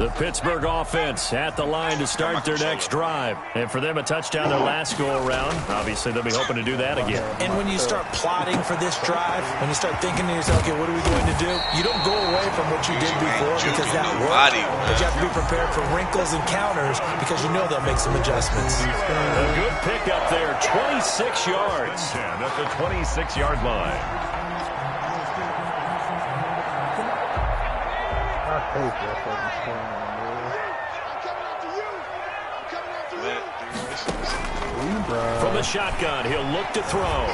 The Pittsburgh offense at the line to start their next drive. And for them, a touchdown their last go-around. Obviously, they'll be hoping to do that again. And when you start plotting for this drive, when you start thinking to yourself, okay, what are we going to do? You don't go away from what you did before because that worked. But you have to be prepared for wrinkles and counters because you know they'll make some adjustments. A good pickup there, 26 yards. At the 26-yard line. I hate that fucking scoring, man. From the shotgun, he'll look to throw.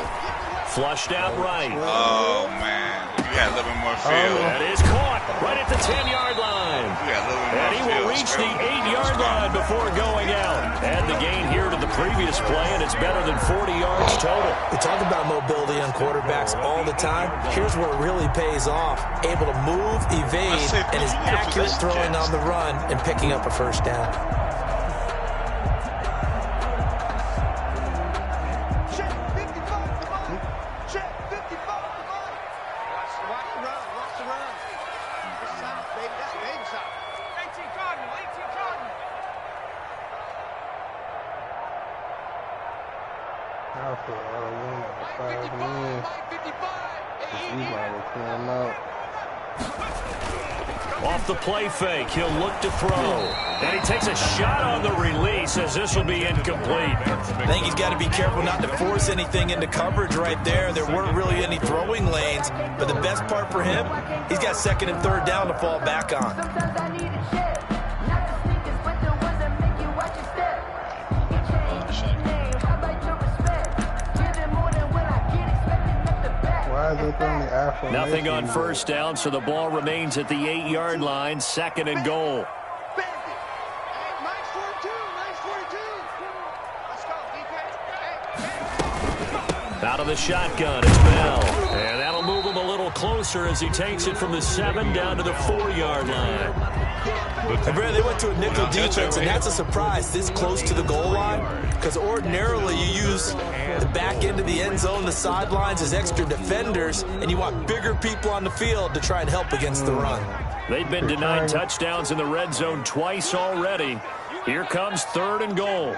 Flushed out right. Oh, man. You got a little bit more field. That is caught right at the 10-yard line. And he will reach the 8-yard line before going out. Add the gain here to the previous play, and it's better than 40 yards total. We talk about mobility on quarterbacks all the time. Here's where it really pays off. Able to move, evade, and his accurate throwing on the run and picking up a first down. Off the play fake, he'll look to throw. And he takes a shot on the release as this will be incomplete. I think he's got to be careful not to force anything into coverage right there. There weren't really any throwing lanes, but the best part for him, he's got second and third down to fall back on. Nothing on first down, so the ball remains at the 8-yard line, second and goal. Out of the shotgun, it's Bell. And that'll move him a little closer as he takes it from the 7 down to the 4-yard line. And Brad, they went to a nickel defense, and that's a surprise this close to the goal line, because ordinarily you use the back end of the end zone, the sidelines as extra defenders, and you want bigger people on the field to try and help against the run. They've been denied touchdowns in the red zone twice already. Here comes third and goal.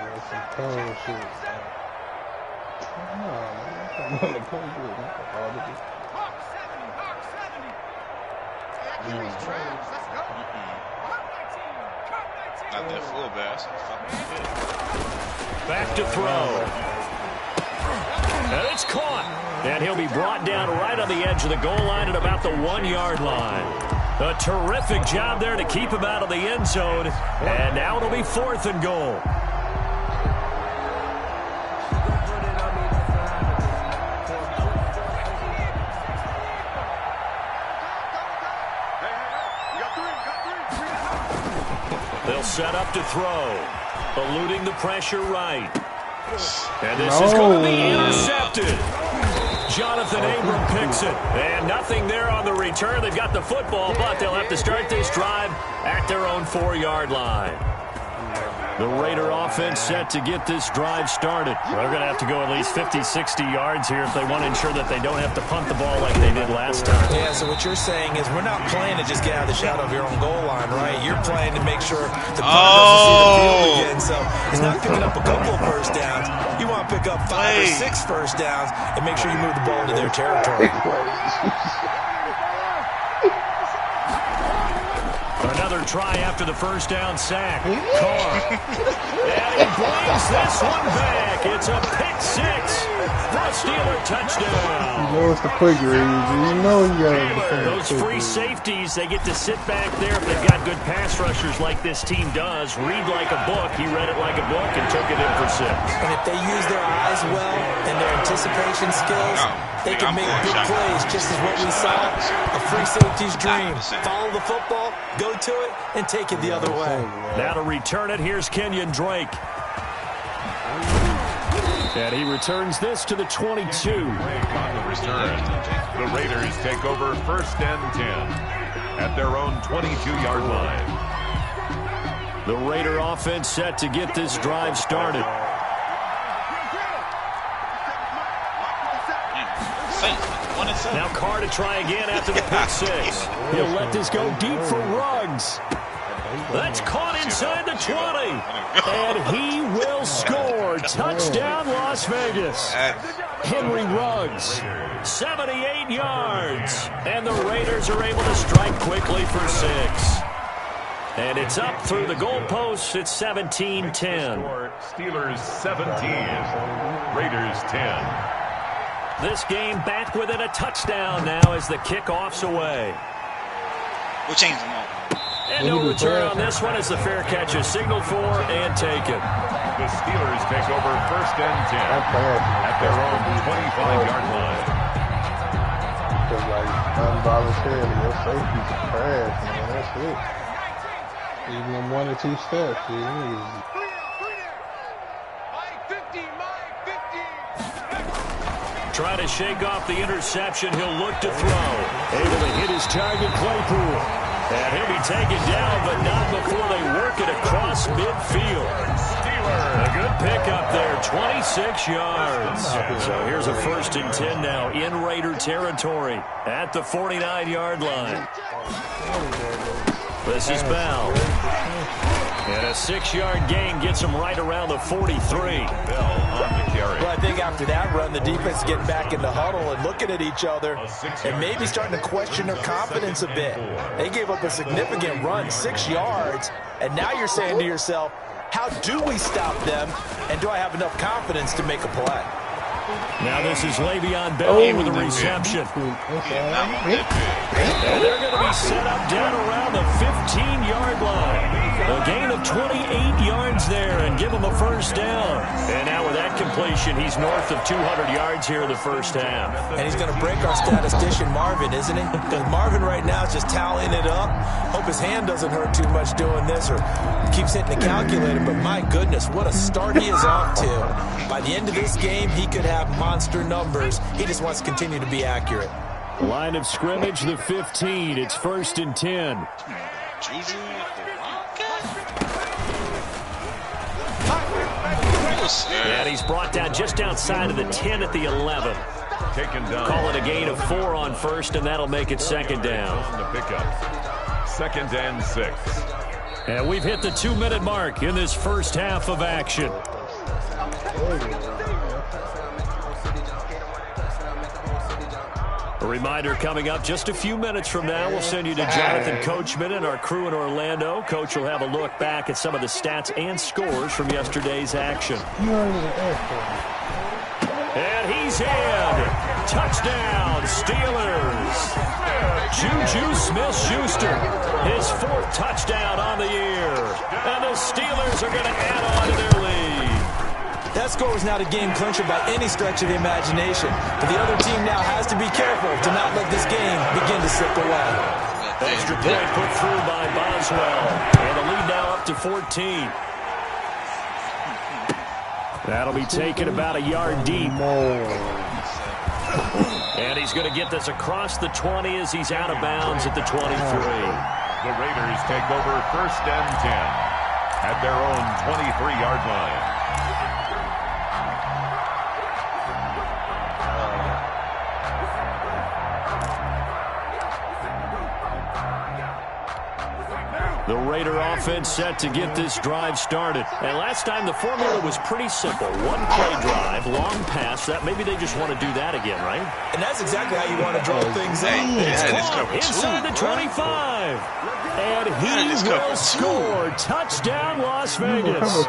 Not that full bass. Back to throw. And it's caught. And he'll be brought down right on the edge of the goal line at about the 1-yard line. A terrific job there to keep him out of the end zone. And now it'll be fourth and goal. They'll set up to throw. Eluding the pressure right. And this is going to be intercepted. Jonathan Abram picks it. And nothing there on the return. They've got the football, but they'll have to start this drive at their own 4-yard line. The Raider offense set to get this drive started. They're going to have to go at least 50, 60 yards here if they want to ensure that they don't have to punt the ball like they did last time. Yeah, so what you're saying is we're not playing to just get out of the shadow of your own goal line, right? You're playing to make sure the punter doesn't see the field again. So it's not picking up a couple of first downs. You want to pick up 5 or 6 first downs and make sure you move the ball into their territory. Another try after the first down sack. Carr. And he brings this one back. It's a pick 6 for a Steeler touchdown. You know it's the quick reads. You know you got to defend. Those free safeties, they get to sit back there if they've got good pass rushers like this team does. Read like a book. He read it like a book and took it in for 6. And if they use their eyes well and their anticipation skills, they can make big plays, just as what we saw. A free safety's dream. Follow the football, go to it, and take it the other way. Now to return it, here's Kenyon Drake. And he returns this to the 22. On the return, the Raiders take over first and 10 at their own 22-yard line. The Raider offense set to get this drive started. Now Carr to try again after the pick 6. He'll let this go deep for Ruggs. That's caught inside the 20. And he will score. Touchdown, Las Vegas. Henry Ruggs, 78 yards. And the Raiders are able to strike quickly for 6. And it's up through the goalposts. It's 17-10. Steelers 17, Raiders 10. This game back within a touchdown now as the kickoff's away. We'll change them all. And no return on this one as the fair catch is signaled for and taken. The Steelers take over first and 10 at their own 25-yard line. Because, like, involuntarily, your safety's trash, man. That's it. Even them 1 or 2 steps, man. Trying to shake off the interception. He'll look to throw. Able to hit his target, Claypool. And he'll be taken down, but not before they work it across midfield. A good pickup there, 26 yards. So here's a first and 10 now in Raider territory at the 49-yard line. This is Bell. And a 6-yard gain gets him right around the 43. Bell on the carry. Well, I think after that run, the defense getting back in the huddle and looking at each other and maybe starting to question their confidence a bit. They gave up a significant run, 6 yards, and now you're saying to yourself, how do we stop them, and do I have enough confidence to make a play? Now this is Le'Veon Bell with a reception. And they're going to be set up down around the 15-yard line. A gain of 28 yards there and give him a first down. And now with that completion, he's north of 200 yards here in the first half. And he's going to break our statistician Marvin, isn't he? Because Marvin right now is just tallying it up. Hope his hand doesn't hurt too much doing this or keeps hitting the calculator. But my goodness, what a start he is off to. By the end of this game, he could have monster numbers. He just wants to continue to be accurate. Line of scrimmage, the 15. It's first and 10. And he's brought down just outside of the 10 at the 11. Taken down. Call it a gain of 4 on first, and that'll make it second down. On the pickup. Second and 6. And we've hit the 2-minute mark in this first half of action. A reminder coming up just a few minutes from now. We'll send you to Jonathan Coachman and our crew in Orlando. Coach will have a look back at some of the stats and scores from yesterday's action. And he's in. Touchdown, Steelers. Juju Smith-Schuster, his 4th touchdown on the year. And the Steelers are going to add on to their lead. That score was not a game clincher by any stretch of the imagination. But the other team now has to be careful to not let this game begin to slip away. Extra point put through by Boswell. And the lead now up to 14. That'll be taken about a yard deep. And he's going to get this across the 20 as he's out of bounds at the 23. The Raiders take over first and 10 at their own 23-yard line. The Raider offense set to get this drive started. And last time the formula was pretty simple. 1 play drive, long pass. That maybe they just want to do that again, right? And that's exactly how you want to draw things up. It's caught inside the 25. And he will score. Touchdown, Las Vegas.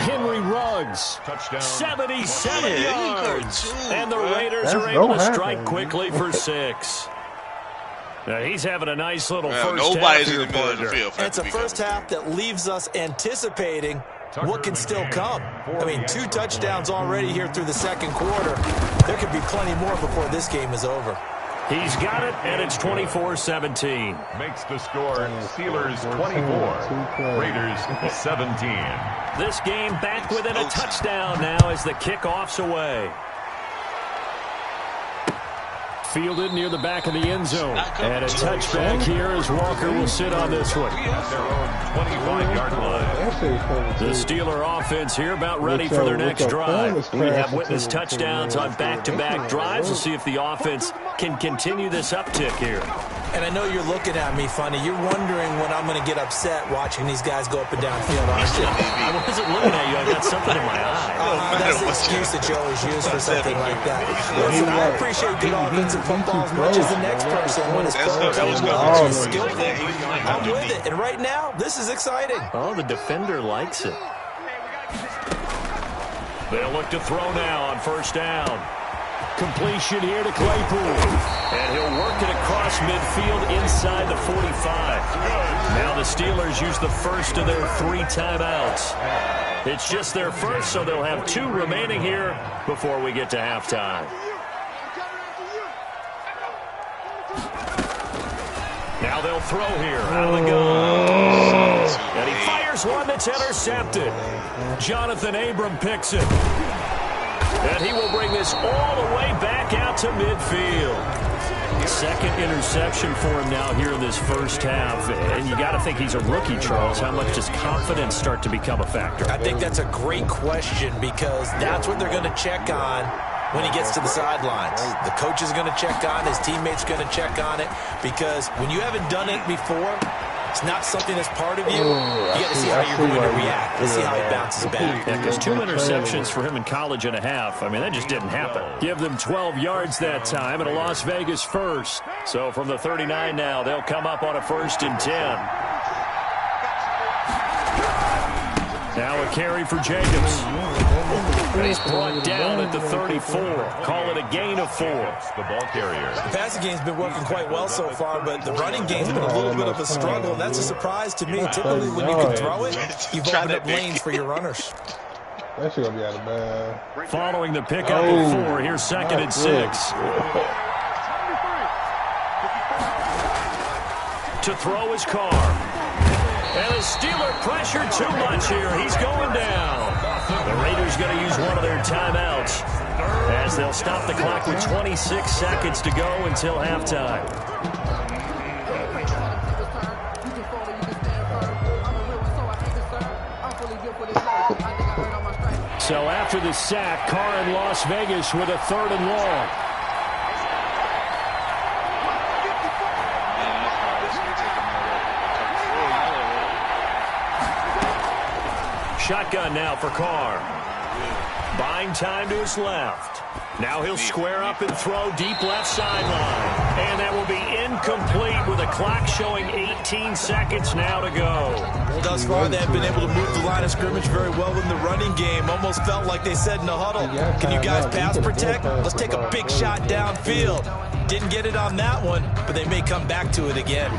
Henry Ruggs. 77 yards. And the Raiders are able to strike quickly for 6. Now he's having a nice little first half here, partner. It's a first half that leaves us anticipating what can still come. I mean, 2 touchdowns already here through the second quarter. There could be plenty more before this game is over. He's got it, and it's 24-17. Makes the score Steelers 24, Raiders 17. This game back within a touchdown now as the kickoff's away. Fielded near the back of the end zone. And a touchback here as Walker will sit on this one. At their own 25-yard line. The Steeler offense here about ready for their next drive. We have witnessed touchdowns on back-to-back drives. We'll see if the offense can continue this uptick here. And I know you're looking at me funny. You're wondering when I'm going to get upset watching these guys go up and down field, aren't you? I wasn't looking at you. I got something in my eye. That's the excuse that you always use for something like that. Listen, I appreciate good offensive football as much as the next person when it's skillful. I'm with it. And right now, this is exciting. Oh, the defender likes it. They'll look to throw now on first down. Completion here to Claypool. And he'll work it across midfield inside the 45. Now the Steelers use the first of their 3 timeouts. It's just their first, so they'll have 2 remaining here before we get to halftime. Now they'll throw here out of the gun. And he fires one that's intercepted. Jonathan Abram picks it. And he will bring this all the way back out to midfield. Second interception for him now here in this first half. And you got to think he's a rookie, Charles. How much does confidence start to become a factor? I think that's a great question because that's what they're going to check on when he gets to the sidelines. The coach is going to check on, his teammates going to check on it, because when you haven't done it before, it's not something that's part of you. You got to see how you're going to react. Let's see how he bounces back. Yeah, because 2 interceptions for him in college and a half. I mean, that just didn't happen. Give them 12 yards that time and a Las Vegas first. So from the 39 now, they'll come up on a 1st and 10. Now a carry for Jacobs. He's brought down at the 34. Call it a gain of 4. The ball carrier. The passing game's been working quite well so far, but the running game's been a little bit of a struggle, and that's a surprise to me. Typically, when you can throw it, you've opened up lanes for your runners. That's going to be out of bad. Following the pickup of 4, here's 2nd and 6. To throw his Carr. And the Steeler pressured too much here. He's going down. The Raiders going to use one of their timeouts as they'll stop the clock with 26 seconds to go until halftime. So after the sack, Carr in Las Vegas with a 3rd and long. Shotgun now for Carr. Buying time to his left. Now he'll square up and throw deep left sideline. And that will be incomplete with a clock showing 18 seconds now to go. Thus far, they have been able to move the line of scrimmage very well in the running game. Almost felt like they said in the huddle, can you guys pass protect? Let's take a big shot downfield. Didn't get it on that one, but they may come back to it again.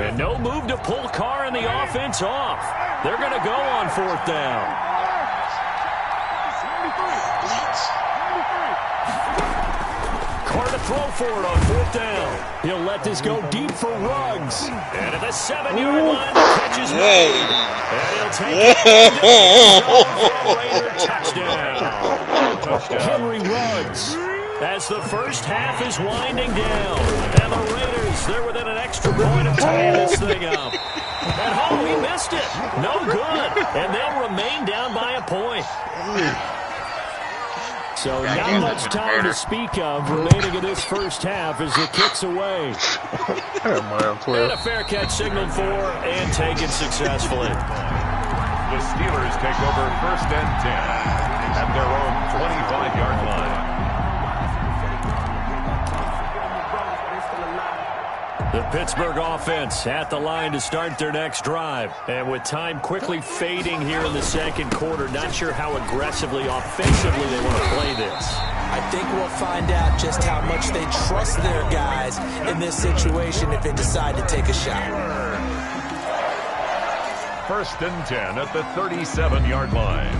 And no move to pull Carr and the offense off. They're going to go on 4th down. Carr to throw for it on 4th down. He'll let this go deep for Ruggs. And at the 7-yard line, the catch is made. And he'll take it. Touchdown. Henry Ruggs. As the first half is winding down. And the Raiders, they're within an extra point of tying this thing up. And he missed it. No good. And they'll remain down by a point. So not much time to speak of remaining in this first half as the kick's away. And a fair catch signaled for and taken successfully. The Steelers take over 1st and 10 at their own 25-yard line. The Pittsburgh offense at the line to start their next drive. And with time quickly fading here in the 2nd quarter, not sure how aggressively, offensively they want to play this. I think we'll find out just how much they trust their guys in this situation if they decide to take a shot. 1st and 10 at the 37-yard line.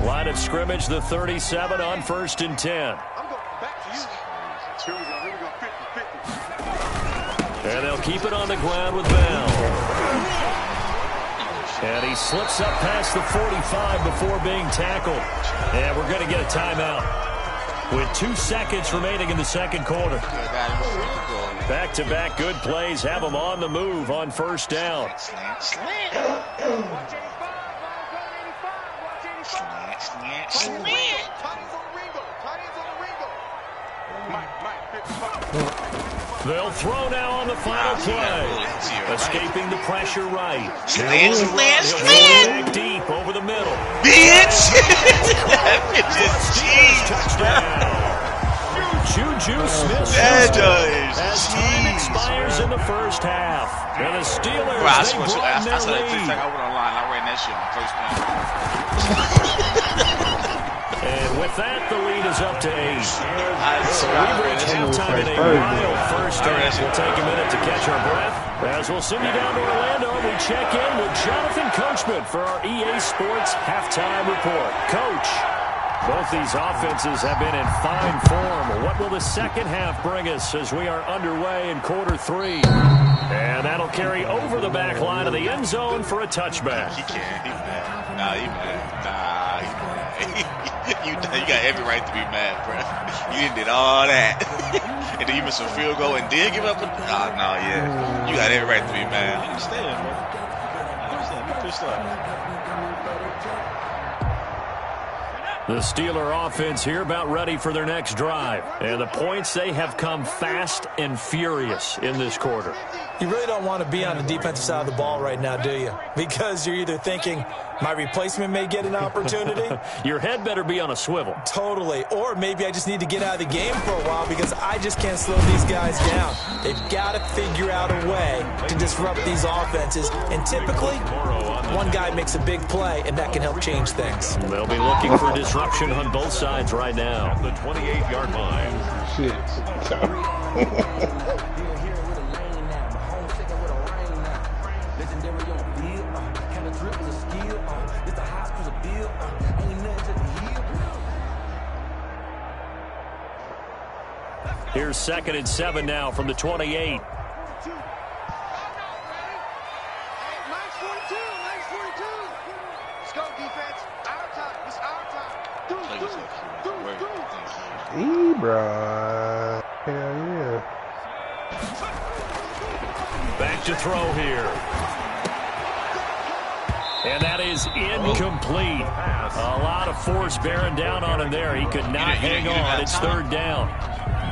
Line of scrimmage, the 37 on 1st and 10. And they'll keep it on the ground with Bell. And he slips up past the 45 before being tackled. And we're going to get a timeout with 2 seconds remaining in the 2nd quarter. Back-to-back good plays have them on the move on first down. Slant. They'll throw now on the final play. Escaping the pressure right. Slant. Deep over the middle. Bitch! Touchdown. Juju Smith-Schuster as time expires in the first half. And the Steelers, Bro, I they swear, broaden I saw their that TikTok. lead. I went online. I ran that shit on first down. And with that, the lead is up to 8. So We've reached halftime in a wild first half. We'll take a minute to catch our breath as we'll send you down to Orlando and we check in with Jonathan Coachman for our EA Sports Halftime Report. Coach, both these offenses have been in fine form. What will the second half bring us as we are underway in quarter 3? And that'll carry over the back line of the end zone for a touchback. He can't. He mad. Nah, he mad. Nah, he mad. You got every right to be mad, bro. You did all that. And then you missed a field goal and did give up a... yeah. You got every right to be mad. I understand, bro. I understand. You pissed off. The Steeler offense here about ready for their next drive. And the points, they have come fast and furious in this quarter. You really don't want to be on the defensive side of the ball right now, do you? Because you're either thinking, my replacement may get an opportunity. Your head better be on a swivel. Totally. Or maybe I just need to get out of the game for a while because I just can't slow these guys down. They've got to figure out a way to disrupt these offenses. And typically, one guy makes a big play, and that can help change things. They'll be looking for disruption on both sides right now. At the 28-yard line. Shit. Here's 2nd and 7 now from the 28. Bro. Hell yeah. Back to throw here. And that is incomplete. A lot of force bearing down on him there. He could not hang on. It's 3rd down.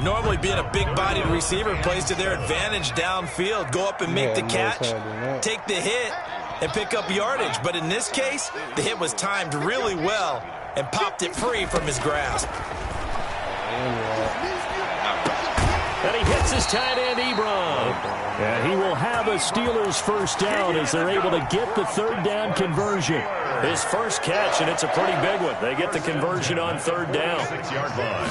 Normally being a big-bodied receiver plays to their advantage downfield. Go up and make the catch, take the hit, and pick up yardage. But in this case, the hit was timed really well and popped it free from his grasp. And he hits his tight end, Ebron. And he will have a Steelers first down as they're able to get the 3rd down conversion. His first catch, and it's a pretty big one. They get the conversion on 3rd down. 6-yard line.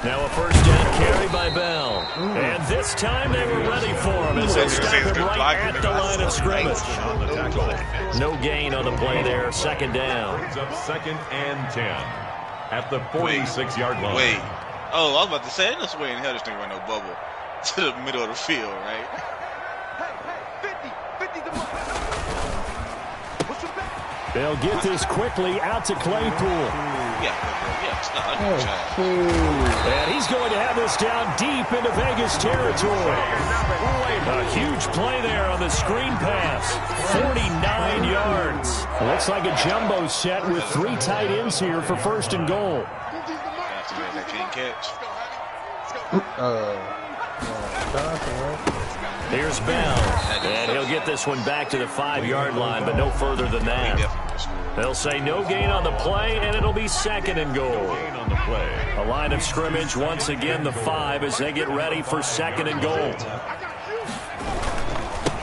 Now a first down carry by Bell. And this time they were ready for him as they stop him right at the line of scrimmage. On the tackle. No gain on the play there. 2nd down. Brings up 2nd and 10 at the 46-yard line. Wait. Oh, I was about to say, there's no way in hell this thing run no bubble to the middle of the field, right? They'll get this quickly out to Claypool. And he's going to have this down deep into Vegas territory. A huge play there on the screen pass. 49 yards. Looks like a jumbo set with 3 tight ends here for 1st and goal. That can't catch. Here's Bell. And he'll get this one back to the 5-yard line, but no further than that. They'll say no gain on the play, and it'll be 2nd and goal. On the play. A line of scrimmage, once again the 5 as they get ready for 2nd and goal.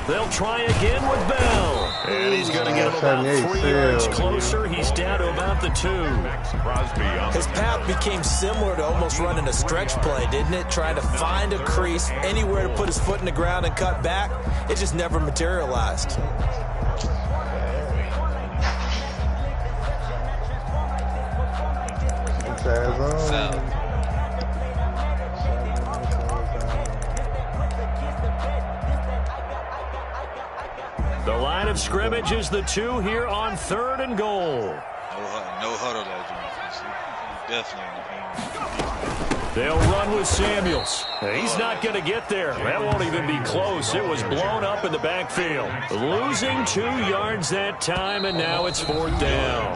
They'll try again with Bell. And he's going to get him about 3 yards closer. He's down to about the 2. His path became similar to almost running a stretch play, didn't it? Trying to find a crease, anywhere to put his foot in the ground and cut back. It just never materialized. The line of scrimmage is the 2 here on 3rd and goal. No huddle, that dude. Definitely in the game. They'll run with Samuels. He's not going to get there. That won't even be close. It was blown up in the backfield. Losing 2 yards that time, and now it's 4th down.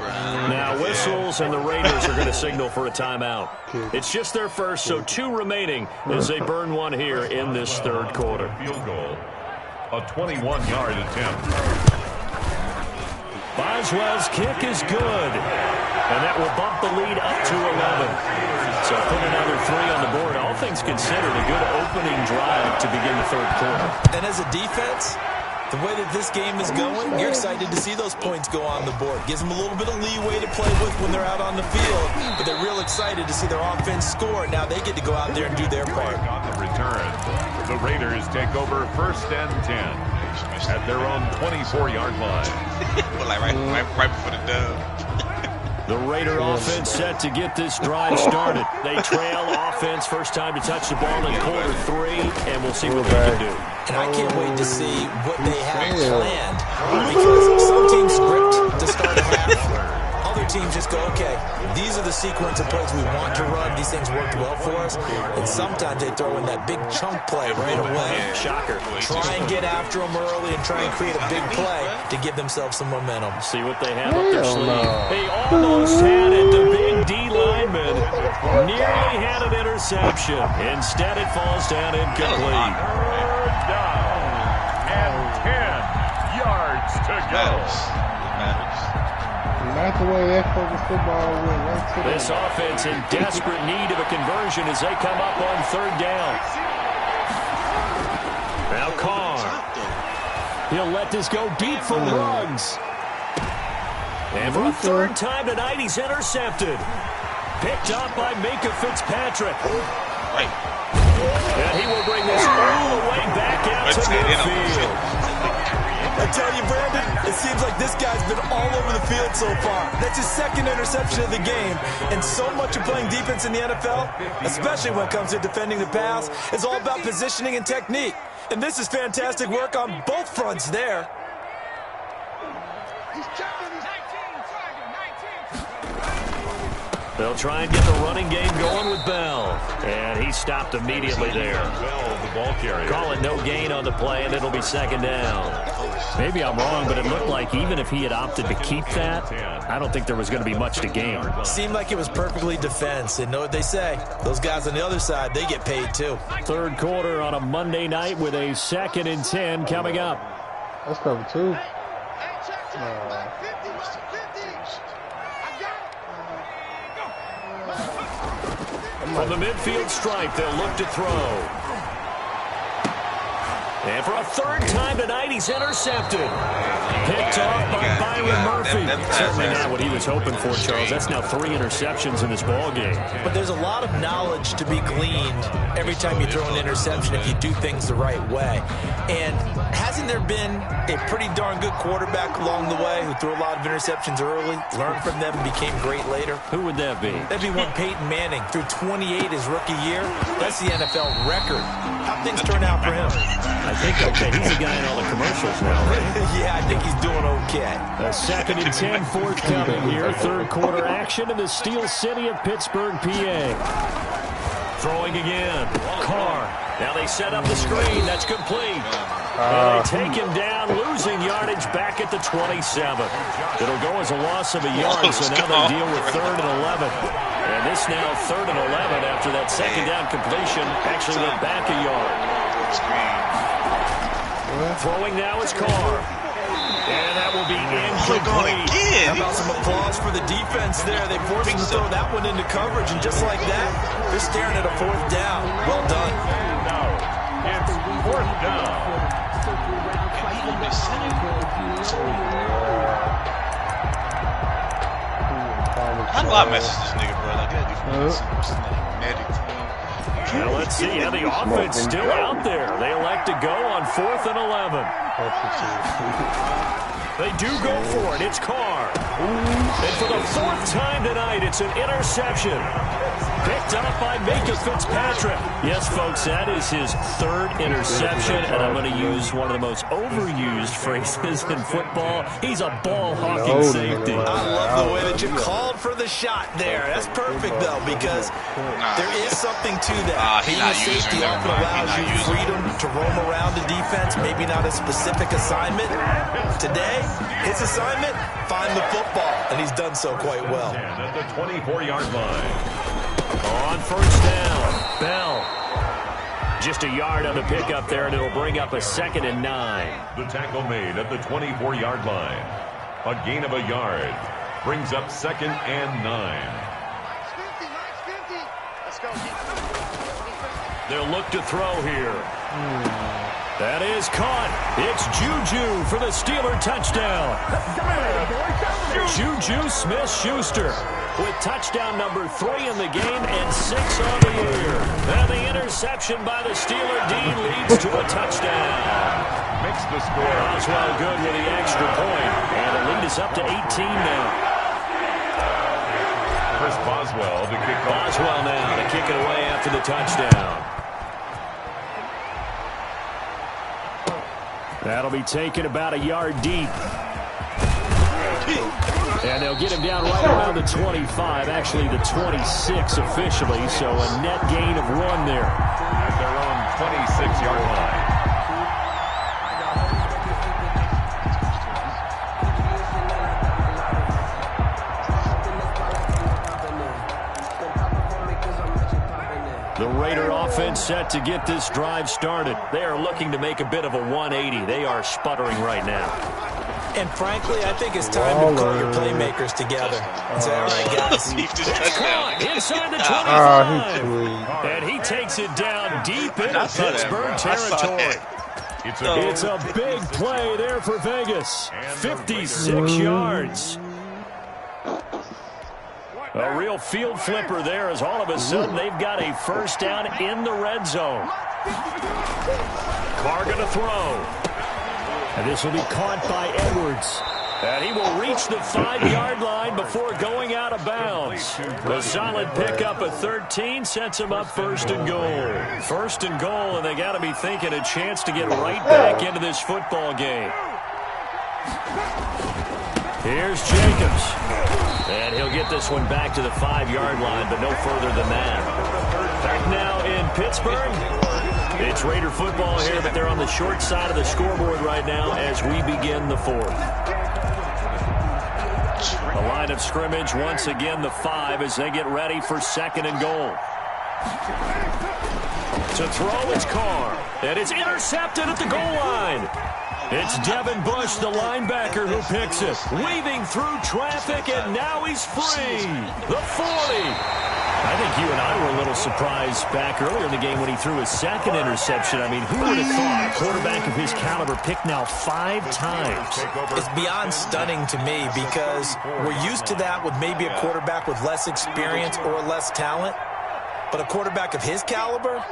Now whistles, and the Raiders are going to signal for a timeout. It's just their first, so 2 remaining as they burn one here in this 3rd quarter. Field goal. A 21-yard attempt. Boswell's kick is good, and that will bump the lead up to 11. So put another 3 on the board. All things considered, a good opening drive to begin the 3rd quarter. And as a defense, the way that this game is going, you're excited to see those points go on the board. Gives them a little bit of leeway to play with when they're out on the field, but they're real excited to see their offense score. Now they get to go out there and do their part. On the return, the Raiders take over 1st and 10 at their own 24-yard line. right before the dub. The Raider offense set to get this drive started. They trail offense, first time to touch the ball in quarter 3, and we'll see what they can do. And I can't wait to see what they have planned, because some teams script to start a half. Other teams just go, okay, these are the sequence of plays we want to run. These things worked well for us. And sometimes they throw in that big chunk play right away. Shocker. Try and get after them early and try and create a big play to give themselves some momentum. See what they have up their sleeve. They almost had it. The big D lineman nearly had an interception. Instead, it falls down incomplete. 3rd down and 10 yards to go. Not the way that fucking football went right to This offense in desperate need of a conversion as they come up on 3rd down. Now Carr. He'll let this go deep for Ruggs. And for a 3rd time tonight, he's intercepted. Picked up by Minkah Fitzpatrick. Right. And he will bring this all the way back out to midfield. I tell you, Brandon, it seems like this guy's been all over the field so far. That's his 2nd interception of the game. And so much of playing defense in the NFL, especially when it comes to defending the pass, is all about positioning and technique. And this is fantastic work on both fronts there. They'll try and get the running game going with Bell. And he stopped immediately there. Bell, the ball carrier. Call it no gain on the play, and it'll be 2nd down. Maybe I'm wrong, but it looked like even if he had opted to keep that, I don't think there was going to be much to gain. Seemed like it was perfectly defense. And know what they say? Those guys on the other side, they get paid too. 3rd quarter on a Monday night with a 2nd and 10 coming up. That's cover 2. From the midfield stripe, they'll look to throw. And for a 3rd time tonight, he's intercepted. Picked off by Byron Murphy. Certainly not what he was hoping for, Charles. That's now 3 interceptions in this ball game. But there's a lot of knowledge to be gleaned every time you throw an interception if you do things the right way. And hasn't there been a pretty darn good quarterback along the way who threw a lot of interceptions early, learned from them, and became great later? Who would that be? That'd be one Peyton Manning. Threw 28 his rookie year. That's the NFL record. How'd things turn out for him? I think, okay, he's a guy in all the commercials now, right? Yeah, I think he's doing okay. A 2nd and 10 forthcoming here. 3rd quarter action in the Steel City of Pittsburgh, PA. Throwing again. Carr. Now they set up the screen. That's complete. And they take him down, losing yardage back at the 27. It'll go as a loss of a yard, so now they deal with 3rd and 11. And this now 3rd and 11 after that 2nd down completion actually went back a yard. Throwing now is Carr. And that will be incomplete. How about some applause for the defense there? They forced him to throw that one into coverage, and just like that, they're staring at a 4th down. Well done. It's 4th down. How do I message this nigga, bro? Like, magic. Now let's see how the offense still out there. They elect to go on 4th and 11. They do go for it. It's Carr. And for the 4th time tonight, it's an interception. Picked up by Minkah Fitzpatrick. Yes, folks, that is his third interception, and I'm going to use one of the most overused phrases in football. He's a ball-hawking safety. I love the way that you called for the shot there. That's perfect, though, because there is something to that. Being a safety often allows you freedom to roam around the defense, maybe not a specific assignment. Today, his assignment, find the football, and he's done so quite well. At the 24-yard line. On first down, Bell. Just a yard on the pickup there, and it'll bring up a 2nd and 9. The tackle made at the 24-yard line. A gain of a yard brings up 2nd and 9. They'll look to throw here. That is caught. It's Juju for the Steeler touchdown. Juju Smith-Schuster with touchdown number 3 in the game and 6 on the year. And the interception by the Steeler D leads to a touchdown. Makes the score. Boswell good with the extra point. And the lead is up to 18 now. Chris Boswell to kick off. Boswell now to kick it away after the touchdown. That'll be taken about a yard deep. And they'll get him down right around the 25, actually the 26 officially, so a net gain of 1 there. At their own 26-yard line. The Raider offense set to get this drive started. They are looking to make a bit of a 180. They are sputtering right now. And frankly, I think it's time to call your playmakers together and say, all right, guys. Inside the 25. And he takes it down deep into Pittsburgh territory. It's a big play there for Vegas. 56 yards. A real field flipper there as all of a sudden they've got a first down in the red zone. Carr going to throw. And this will be caught by Edwards. And he will reach the 5-yard line before going out of bounds. The solid pickup of 13 sets him up 1st and goal. 1st and goal, and they got to be thinking a chance to get right back into this football game. Here's Jacobs. And he'll get this one back to the 5-yard line, but no further than that. Back now in Pittsburgh. It's Raider football here, but they're on the short side of the scoreboard right now as we begin the 4th. The line of scrimmage, once again, the 5 as they get ready for 2nd and goal. To throw, it's Carr. And it's intercepted at the goal line. It's Devin Bush, the linebacker, who picks it. Weaving through traffic, and now he's free. The 40. I think you and I were a little surprised back earlier in the game when he threw his 2nd interception. I mean, who would have thought a quarterback of his caliber picked now 5 times? It's beyond stunning to me because we're used to that with maybe a quarterback with less experience or less talent. But a quarterback of his caliber,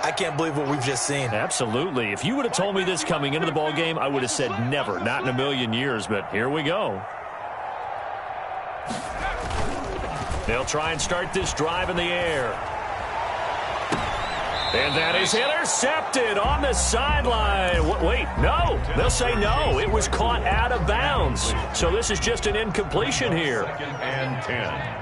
I can't believe what we've just seen. Absolutely. If you would have told me this coming into the ball game, I would have said never, not in a million years, but here we go. They'll try and start this drive in the air. And that is intercepted on the sideline. Wait, no. They'll say no. It was caught out of bounds. So this is just an incompletion here. 2nd and 10.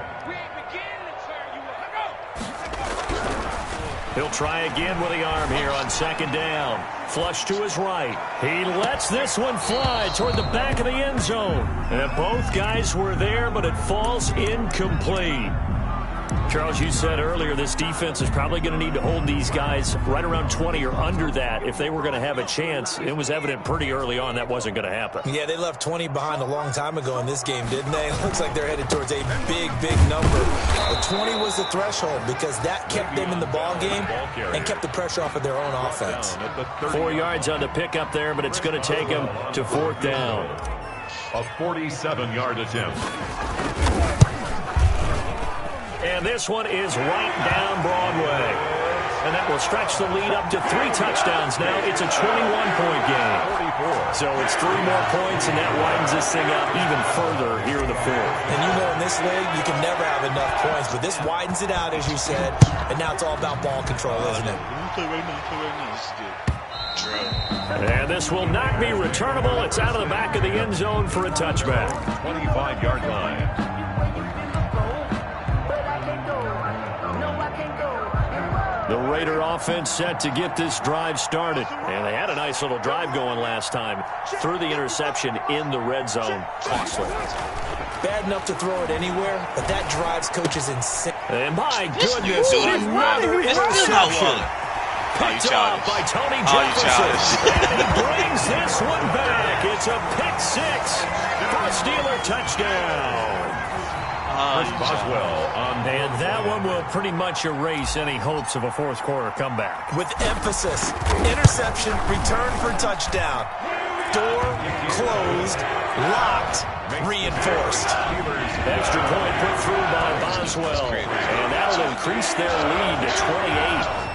He'll try again with the arm here on 2nd down. Flush to his right. He lets this one fly toward the back of the end zone. And both guys were there, but it falls incomplete. Charles, you said earlier this defense is probably going to need to hold these guys right around 20 or under that if they were going to have a chance. It was evident pretty early on that wasn't going to happen. Yeah, they left 20 behind a long time ago in this game, didn't they? It looks like they're headed towards a big, big number. But 20 was the threshold because that kept them in the ball game and kept the pressure off of their own offense. 4 yards on the pickup there, but it's going to take them to 4th down. A 47-yard attempt. And this one is right down Broadway. And that will stretch the lead up to 3 touchdowns now. It's a 21-point game. So it's 3 more points, and that widens this thing out even further here in the fourth. And you know, in this league, you can never have enough points, but this widens it out, as you said, and now it's all about ball control, isn't it? And this will not be returnable. It's out of the back of the end zone for a touchback. 25-yard line. The Raider offense set to get this drive started. And they had a nice little drive going last time. Threw the interception in the red zone. Costly. Bad enough to throw it anywhere, but that drives coaches insane. And my goodness, another interception. Picked off by Tony Jefferson. And he brings this one back. It's a pick 6 for a Steeler touchdown. Boswell on. And that one will pretty much erase any hopes of a fourth quarter comeback. With emphasis, interception, return for touchdown. Door closed, locked, reinforced. Extra point put through by Boswell. And that'll increase their lead to 28.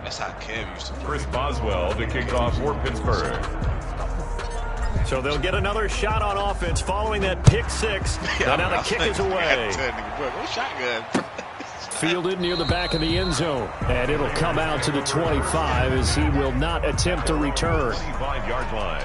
That's how Kev used to play. Chris Boswell to kick off for Pittsburgh. So they'll get another shot on offense following that pick 6. And now the kick is away. Fielded near the back of the end zone. And it'll come out to the 25 as he will not attempt to return. 25-yard line.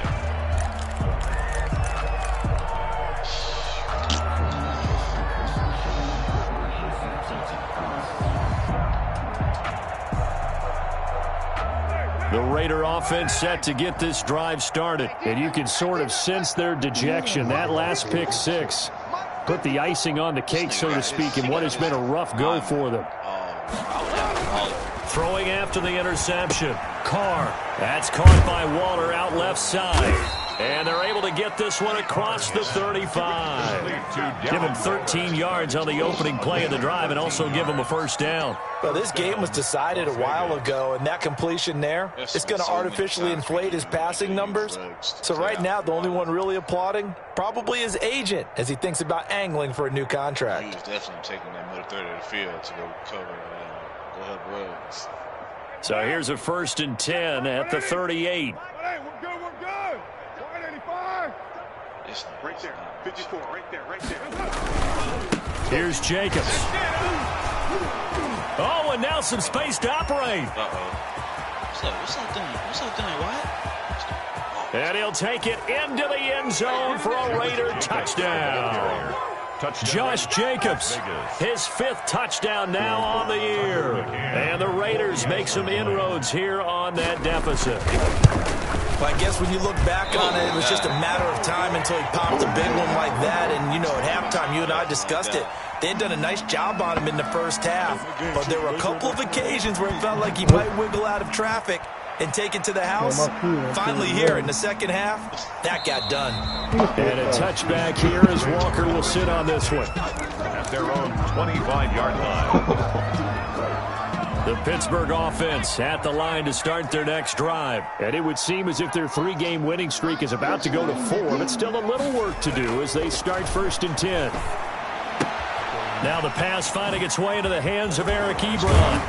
The Raider offense set to get this drive started. And you can sort of sense their dejection. That last pick 6 put the icing on the cake, so to speak, in what has been a rough go for them. Throwing after the interception. Carr. That's caught by Waller out left side. And they're able to get this one across the 35. Give him 13 yards on the opening play of the drive and also give him a first down. Well, this game was decided a while ago, and that completion there, it's going to artificially inflate his passing numbers. So right now, the only one really applauding probably his agent as he thinks about angling for a new contract. He was definitely taking that middle third of the field to go cover, go help Ruggs. So here's a 1st and 10 at the 38. Hey, we're good, we're good. 185. Right there, 54, right there. Here's Jacobs. Oh, and now some space to operate. What's up, Dunny? What? And he'll take it into the end zone for a Raider touchdown. Josh Jacobs, his 5th touchdown now on the year. And the Raiders make some inroads here on that deficit. Well, I guess when you look back on it, it was just a matter of time until he popped a big one like that. And, you know, at halftime, you and I discussed it. They had done a nice job on him in the first half. But there were a couple of occasions where it felt like he might wiggle out of traffic and take it to the house. Finally here in the second half, that got done. And a touchback here as Walker will sit on this one. At their own 25-yard line. The Pittsburgh offense at the line to start their next drive. And it would seem as if their 3-game winning streak is about to go to 4, but still a little work to do as they start 1st and 10. Now the pass finding its way into the hands of Eric Ebron.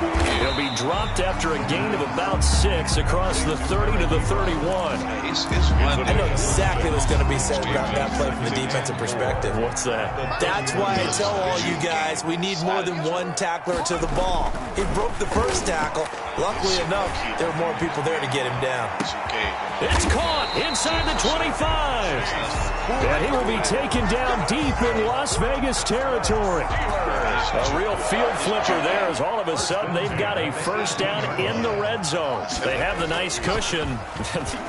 He'll be dropped after a gain of about 6 across the 30 to the 31. I know exactly what's going to be said about that play from the defensive perspective. What's that? That's why I tell all you guys we need more than one tackler to the ball. He broke the first tackle. Luckily enough, there were more people there to get him down. It's caught inside the 25. And he will be taken down deep in Las Vegas territory. A real field flipper there as all of a sudden they've got a first down in the red zone. They have the nice cushion.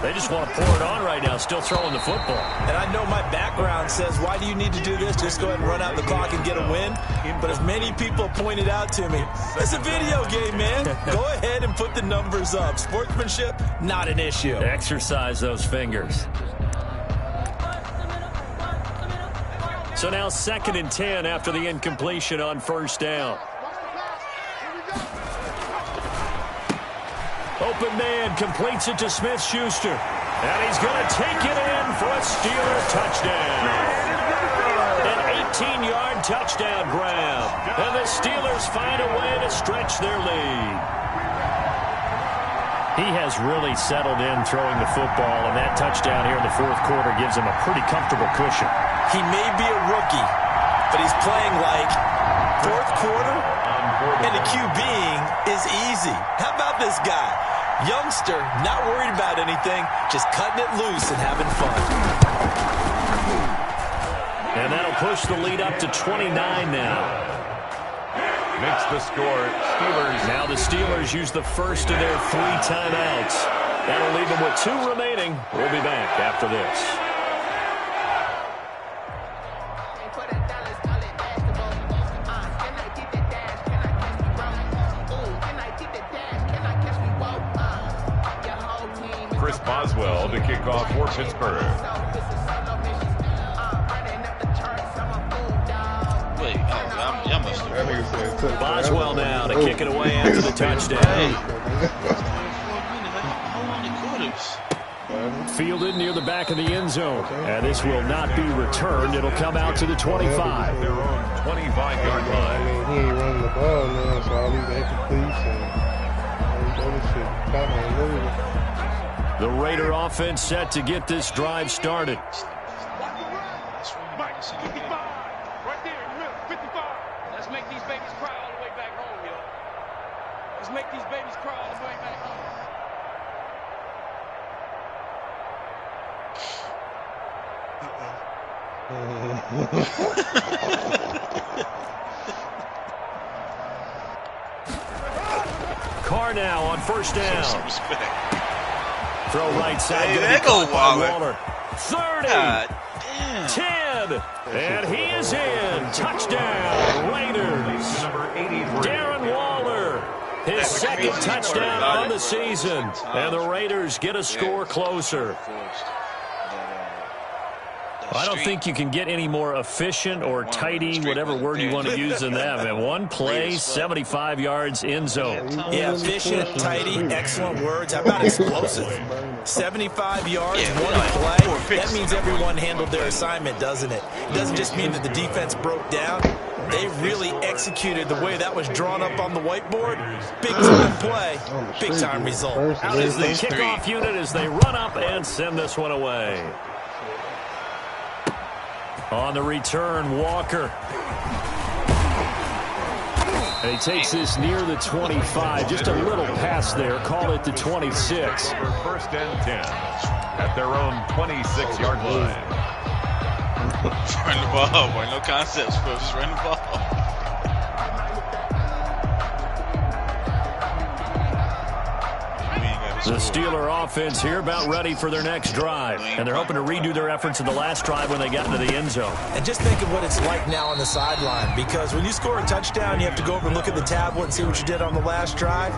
They just want to pour it on right now, still throwing the football. And I know my background says, why do you need to do this? Just go ahead and run out the clock and get a win. But as many people pointed out to me, it's a video game, man. Go ahead and put the numbers up. Sportsmanship, not an issue. Exercise those fingers. So now 2nd and 10 after the incompletion on first down. Open man completes it to Smith-Schuster. And he's going to take it in for a Steeler touchdown. An 15-yard touchdown grab. And the Steelers find a way to stretch their lead. He has really settled in throwing the football, and that touchdown here in the fourth quarter gives him a pretty comfortable cushion. He may be a rookie, but he's playing like fourth quarter, and the QBing is easy. How about this guy? Youngster, not worried about anything, just cutting it loose and having fun. And that'll push the lead up to 29 now. Makes the score Steelers. Now the Steelers use the first of their 3 timeouts. That'll leave them with 2 remaining. We'll be back after this. Chris Boswell to kick off for Pittsburgh. Wait, y'all must have. That nigga said it took Boswell now to kick it away after the touchdown. Fielded near the back of the end zone. And this will not be returned. It'll come out to the 25. Their own 25-yard I line. mean, he ain't running the ball now, so all these incompletes and all this shit kind of moving. The Raider offense set to get this drive started. Mike, 55. Right there in the middle, 55. Let's make these babies cry all the way back home, yo. Let's make these babies cry all the way back home. Carr now on first down. Some respect. Throw right side. Hey, Gonna there be go caught by Waller. 30. God damn. 10. And he is in. Touchdown, Raiders. Number 83. Darren Waller. His second touchdown on the season. And the Raiders get a score closer. I don't think you can get any more efficient or tidy, whatever word you want to use than that. And one play, 75 yards in zone. Yeah, efficient, tidy, excellent words. How about explosive? 75 yards, Yeah, one play. That means everyone handled their assignment, doesn't it? It doesn't just mean that the defense broke down. They really executed the way that was drawn up on the whiteboard. Big-time play, big-time result. Out is the kickoff unit as they run up and send this one away. On the return, Walker. And he takes this near the 25. Just a little pass there. Call it the 26. For first and 10 at their own 26-yard line. Run the ball, boy. No concepts, bro. Just run the ball. The Steeler offense here about ready for their next drive. And they're hoping to redo their efforts in the last drive when they got into the end zone. And just think of what it's like now on the sideline, because when you score a touchdown, you have to go over and look at the tablet and see what you did on the last drive.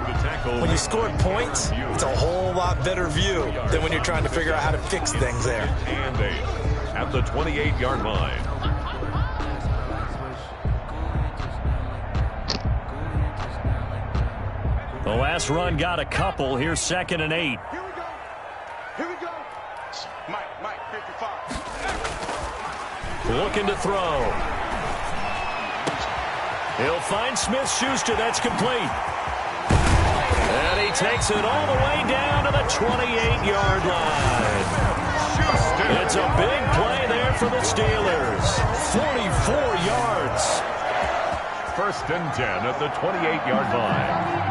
When you scored points, it's a whole lot better view than when you're trying to figure out how to fix things there. And 8 at the 28-yard line. The last run got a couple. Here's 2nd and 8. Here we go. Here we go. Mike, 55. Looking to throw. He'll find Smith-Schuster. That's complete. And he takes it all the way down to the 28-yard line. It's a big play there for the Steelers. 44 yards. First and 10 at the 28-yard line.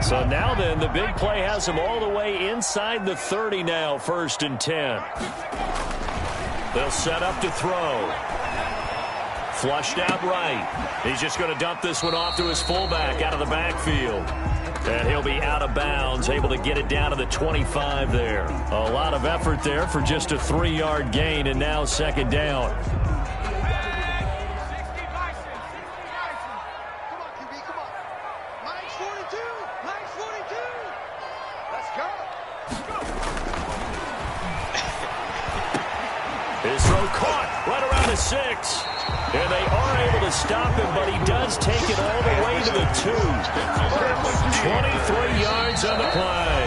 So now then, the big play has him all the way inside the 30 now, 1st and 10. They'll set up to throw. Flushed out right. He's just going to dump this one off to his fullback out of the backfield. And he'll be out of bounds, able to get it down to the 25 there. A lot of effort there for just a 3-yard gain, and now 2nd down. His throw caught right around the 6. And they are able to stop him, but he does take it all the way to the 2. 23 yards on the play.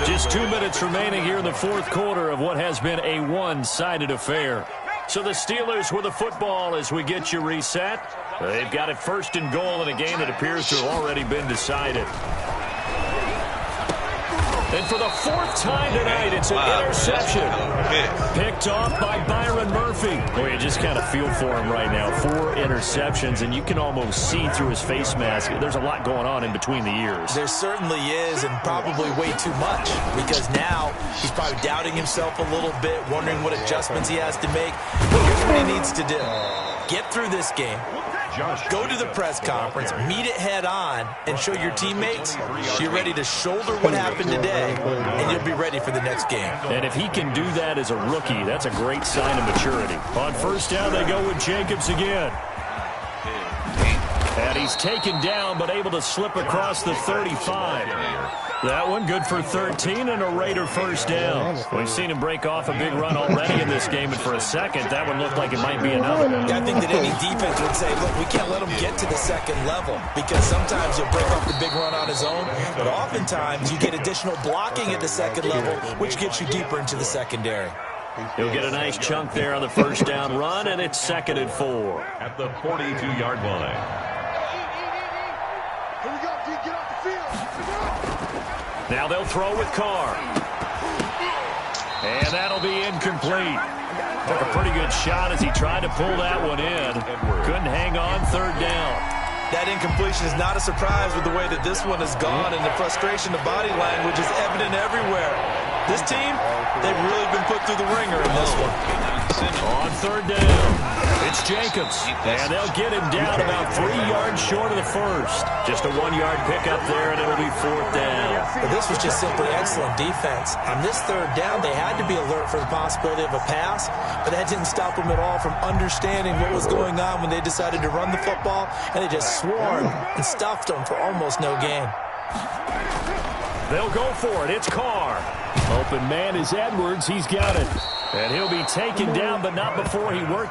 Just 2 minutes remaining here in the fourth quarter of what has been a one-sided affair. So the Steelers with the football as we get you reset. They've got it first and goal in a game that appears to have already been decided. And for the fourth time tonight, it's an interception. Picked off by Byron Murphy. Boy, you just kind of feel for him right now. 4 interceptions, and you can almost see through his face mask. There's a lot going on in between the ears. There certainly is, and probably way too much, because now he's probably doubting himself a little bit, wondering what adjustments he has to make. But here's what he needs to do. Get through this game. Go to the press conference, meet it head on, and show your teammates you're ready to shoulder what happened today, and you'll be ready for the next game. And if he can do that as a rookie, that's a great sign of maturity. On first down, they go with Jacobs again. And he's taken down, but able to slip across the 35. That one good for 13 and a Raider first down. We've seen him break off a big run already in this game, and for a second, that one looked like it might be another. I think that any defense would say, look, we can't let him get to the second level, because sometimes he'll break off the big run on his own, but oftentimes you get additional blocking at the second level, which gets you deeper into the secondary. He'll get a nice chunk there on the first down run, and it's 2nd and 4. At the 42-yard line. Here we go, D. Get off the field. Now they'll throw with Carr. And that'll be incomplete. Took a pretty good shot as he tried to pull that one in. Couldn't hang on, third down. That incompletion is not a surprise with the way that this one has gone, and the frustration, the body language is evident everywhere. This team, they've really been put through the ringer in this one. On third down, it's Jacobs. And they'll get him down about 3 yards short of the first. Just a 1-yard pickup there, and it'll be 4th down. But this was just simply excellent defense. On this third down, they had to be alert for the possibility of a pass, but that didn't stop them at all from understanding what was going on when they decided to run the football, and they just swarmed and stuffed them for almost no gain. They'll go for it. It's Carr. Open man is Edwards. He's got it. And he'll be taken down, but not before he works